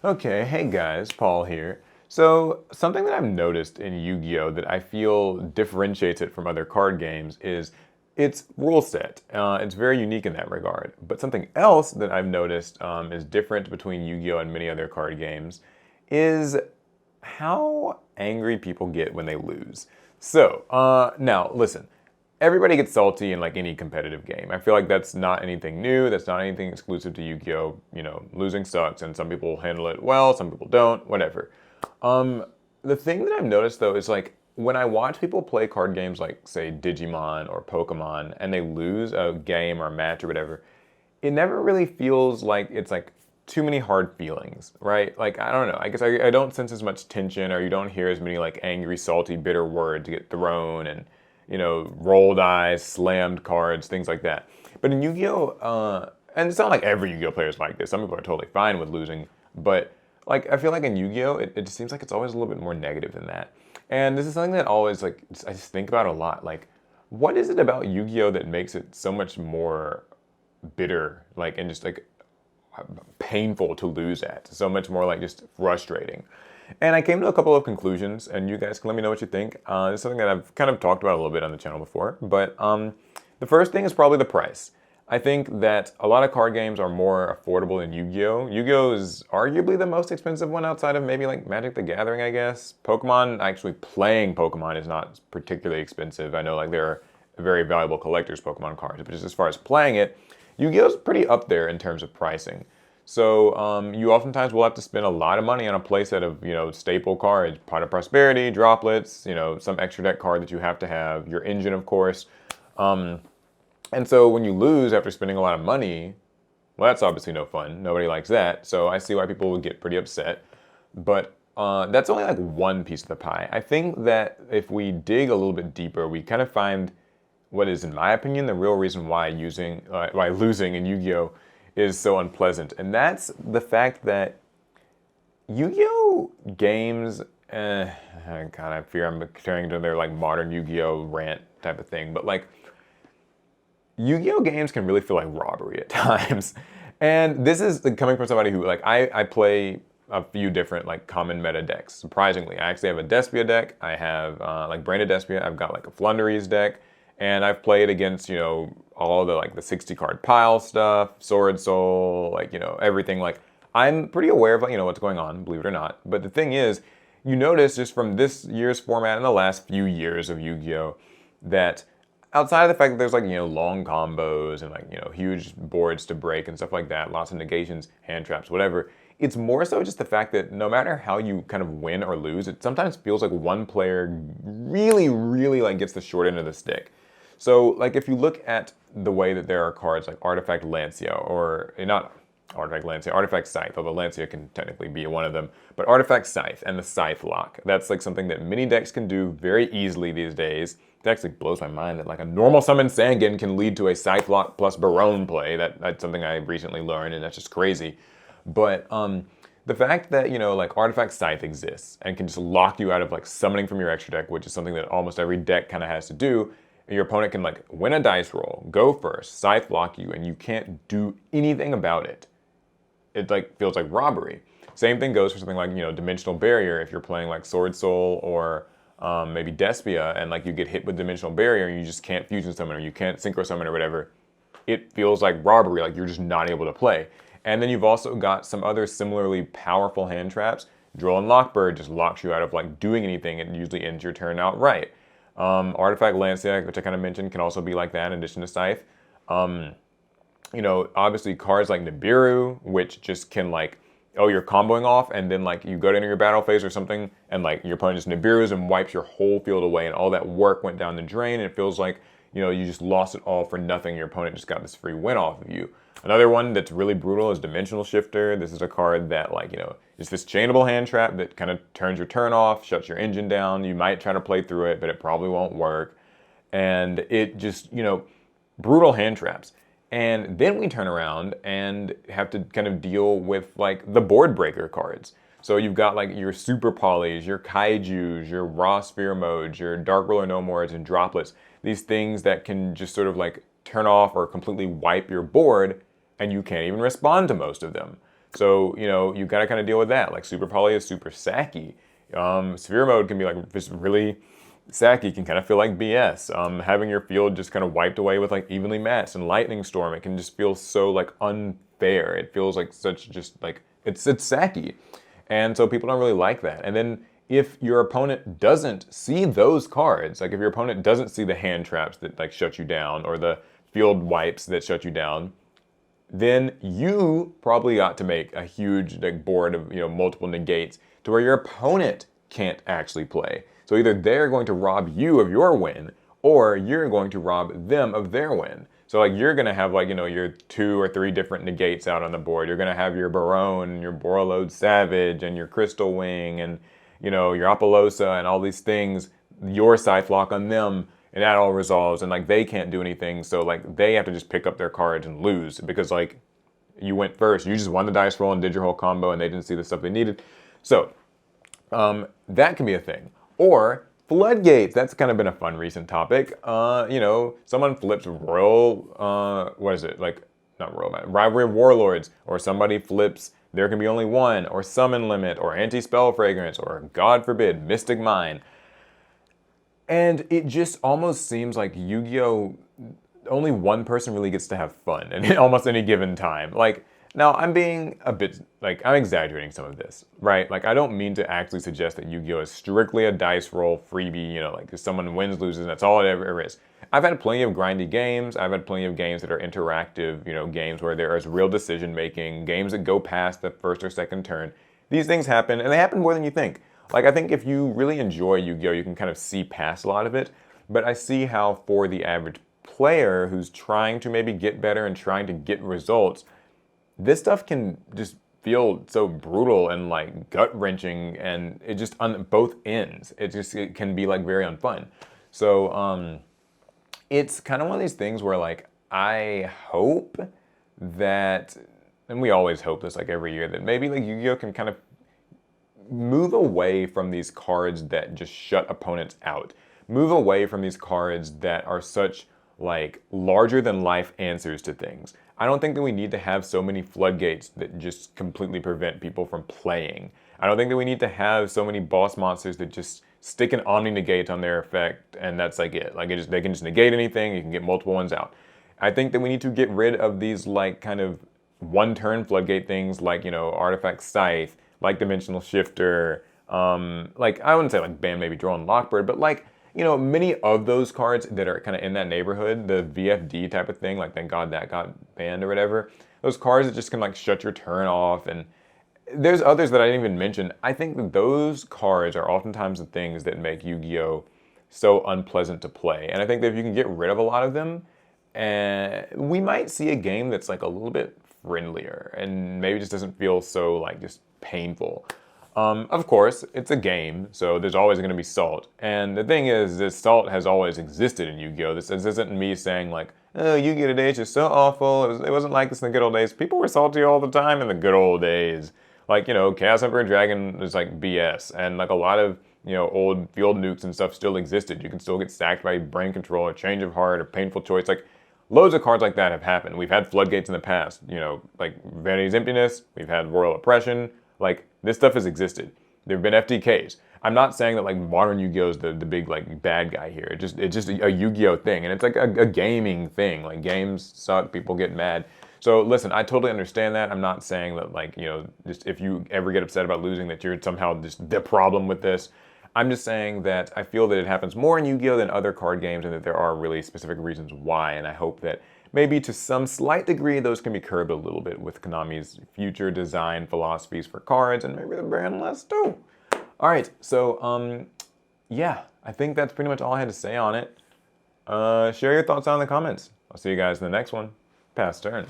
Okay, hey guys, Paul here. So, something that I've noticed in Yu-Gi-Oh! That I feel differentiates it from other card games is its rule set. It's very unique in that regard. But something else that I've noticed is different between Yu-Gi-Oh! And many other card games is how angry people get when they lose. So, now listen, everybody gets salty in like any competitive game. I feel like that's not anything new. That's not anything exclusive to Yu-Gi-Oh! You know, losing sucks, and some people handle it well, some people don't, whatever. Um, the thing that I've noticed though is like when I watch people play card games like say Digimon or Pokemon and they lose a game or a match or whatever, it never really feels like it's like too many hard feelings, right? Like, I don't know. I guess I don't sense as much tension, or you don't hear as many like angry, salty, bitter words get thrown and, rolled eyes, slammed cards, things like that. But in Yu-Gi-Oh! And it's not like every Yu-Gi-Oh! Player is like this. Some people are totally fine with losing. But like, I feel like in Yu-Gi-Oh! It just seems like it's always a little bit more negative than that. And this is something that always like, I just think about a lot. Like, what is it about Yu-Gi-Oh! That makes it so much more bitter, like, and just like painful to lose at. So much more like just frustrating. And I came to a couple of conclusions, and you guys can let me know what you think. It's something that I've kind of talked about a little bit on the channel before, but the first thing is probably the price. I think that a lot of card games are more affordable than Yu-Gi-Oh! Yu-Gi-Oh! Is arguably the most expensive one outside of maybe like Magic the Gathering, I guess. Pokemon, actually playing Pokemon is not particularly expensive. I know like there are very valuable collector's Pokemon cards, but just as far as playing it, Yu-Gi-Oh! Is pretty up there in terms of pricing. So you oftentimes will have to spend a lot of money on a playset of staple cards, Pot of Prosperity, Droplets, some extra deck card that you have to have, your engine of course. Um, and so when you lose after spending a lot of money, well, that's obviously no fun. Nobody likes that. So I see why people would get pretty upset. But that's only like one piece of the pie. I think that if we dig a little bit deeper, we kind of find what is, in my opinion, the real reason why losing in Yu-Gi-Oh is so unpleasant, and that's the fact that Yu-Gi-Oh games. God, I fear I'm turning to their like modern Yu-Gi-Oh rant type of thing, but like Yu-Gi-Oh games can really feel like robbery at times, and this is coming from somebody who like I play a few different like common meta decks. Surprisingly, I actually have a Despia deck. I have like branded Despia. I've got like a Flunderies deck. And I've played against, all the like the 60 card pile stuff, Sword Soul, like, everything. Like, I'm pretty aware of, like, what's going on, believe it or not. But the thing is, you notice just from this year's format and the last few years of Yu-Gi-Oh! That outside of the fact that there's like, long combos and like, huge boards to break and stuff like that, lots of negations, hand traps, whatever, it's more so just the fact that no matter how you kind of win or lose, it sometimes feels like one player really, really like gets the short end of the stick. So, like, if you look at the way that there are cards like Artifact Lancia, or not Artifact Lancia, Artifact Scythe, although Lancia can technically be one of them, but Artifact Scythe and the Scythe Lock, that's like something that many decks can do very easily these days. It actually blows my mind that like a normal summon Sangan can lead to a Scythe Lock plus Barone play. That's something I recently learned, and that's just crazy. But the fact that like Artifact Scythe exists and can just lock you out of like summoning from your extra deck, which is something that almost every deck kind of has to do. Your opponent can like win a dice roll, go first, scythe block you, and you can't do anything about it. It like feels like robbery. Same thing goes for something like Dimensional Barrier. If you're playing like Sword Soul or maybe Despia, and like you get hit with Dimensional Barrier and you just can't fusion summon or you can't synchro summon or whatever, it feels like robbery. Like you're just not able to play. And then you've also got some other similarly powerful hand traps. Drill and Lockbird just locks you out of like doing anything. It usually ends your turn outright. Artifact Lancia, which I kind of mentioned, can also be like that in addition to Scythe. Obviously cards like Nibiru, which just can like, oh, you're comboing off, and then like you go into your battle phase or something, and like your opponent just Nibirus and wipes your whole field away, and all that work went down the drain, and it feels like, you just lost it all for nothing. Your opponent just got this free win off of you. Another one that's really brutal is Dimensional Shifter. This is a card that like, it's this chainable hand trap that kind of turns your turn off, shuts your engine down. You might try to play through it, but it probably won't work. And it just, brutal hand traps. And then we turn around and have to kind of deal with like the board breaker cards. So you've got like your Super Polys, your Kaijus, your Raw Sphere Modes, your Dark Ruler No Mores, and Droplets. These things that can just sort of like turn off or completely wipe your board, and you can't even respond to most of them. So, you know, you got to kind of deal with that. Like Super Poly is super sacky. Sphere mode can be like just really sacky, can kind of feel like BS. Having your field just kind of wiped away with like evenly matched and lightning storm, it can just feel so like unfair. It feels like such just like it's sacky. And so people don't really like that. And then if your opponent doesn't see those cards, like if your opponent doesn't see the hand traps that like shut you down or the field wipes that shut you down, then you probably ought to make a huge like board of, you know, multiple negates to where your opponent can't actually play. So either they're going to rob you of your win, or you're going to rob them of their win. So like you're gonna have like, you know, your 2 or 3 different negates out on the board. You're gonna have your Barone and your Borreload Savage and your Crystal Wing and, you know, your Apollosa and all these things, your Scythe Lock on them, and that all resolves, and like they can't do anything, so like they have to just pick up their cards and lose because like you went first. You just won the dice roll and did your whole combo and they didn't see the stuff they needed. So that can be a thing. Or floodgates. That's kind of been a fun recent topic. You know, someone flips royal, what is it? Like, not royal, rivalry of warlords. Or somebody flips there can be only one, or summon limit, or anti-spell fragrance, or God forbid, mystic mine. And it just almost seems like Yu-Gi-Oh! Only one person really gets to have fun at almost any given time. Like, now I'm being a bit, like, I'm exaggerating some of this, right? Like, I don't mean to actually suggest that Yu-Gi-Oh! Is strictly a dice roll freebie, you know, like, if someone wins, loses, and that's all it ever is. I've had plenty of grindy games. I've had plenty of games that are interactive, you know, games where there is real decision making, games that go past the first or second turn. These things happen, and they happen more than you think. Like, I think if you really enjoy Yu-Gi-Oh! You can kind of see past a lot of it, but I see how for the average player who's trying to maybe get better and trying to get results, this stuff can just feel so brutal and like gut-wrenching, and it just on both ends. It can be like very unfun. So it's kind of one of these things where like I hope that, and we always hope this like every year, that maybe like Yu-Gi-Oh! Can kind of move away from these cards that just shut opponents out. Move away from these cards that are such like larger than life answers to things. I don't think that we need to have so many floodgates that just completely prevent people from playing. I don't think that we need to have so many boss monsters that just stick an Omni Negate on their effect and that's like it. Like they can just negate anything, you can get multiple ones out. I think that we need to get rid of these like kind of one-turn floodgate things like, you know, Artifact Scythe, like Dimensional Shifter, like I wouldn't say like ban maybe Draw and Lockbird, but like, you know, many of those cards that are kind of in that neighborhood, the VFD type of thing, like thank God that got banned or whatever, those cards that just can like shut your turn off, and there's others that I didn't even mention. I think that those cards are oftentimes the things that make Yu-Gi-Oh! So unpleasant to play, and I think that if you can get rid of a lot of them, we might see a game that's like a little bit friendlier and maybe just doesn't feel so like just painful. Of course, it's a game, so there's always going to be salt. And the thing is, this salt has always existed in Yu-Gi-Oh! This isn't me saying like, oh, Yu-Gi-Oh! Today is just so awful. It wasn't like this in the good old days. People were salty all the time in the good old days. Like, you know, Chaos Emperor Dragon is like BS. And like a lot of, you know, old field nukes and stuff still existed. You can still get sacked by Brain Control or Change of Heart or Painful Choice. Like, loads of cards like that have happened. We've had floodgates in the past, you know, like Vanity's Emptiness, we've had Royal Oppression, like this stuff has existed. There have been FTKs. I'm not saying that like modern Yu-Gi-Oh! Is the big like bad guy here. It's just a Yu-Gi-Oh! Thing, and it's like a gaming thing. Like games suck, people get mad. So listen, I totally understand that. I'm not saying that like, you know, just if you ever get upset about losing that you're somehow just the problem with this. I'm just saying that I feel that it happens more in Yu-Gi-Oh! Than other card games, and that there are really specific reasons why, and I hope that maybe to some slight degree those can be curbed a little bit with Konami's future design philosophies for cards, and maybe the brand less too. Alright, so yeah, I think that's pretty much all I had to say on it. Share your thoughts down in the comments. I'll see you guys in the next one. Pass turn.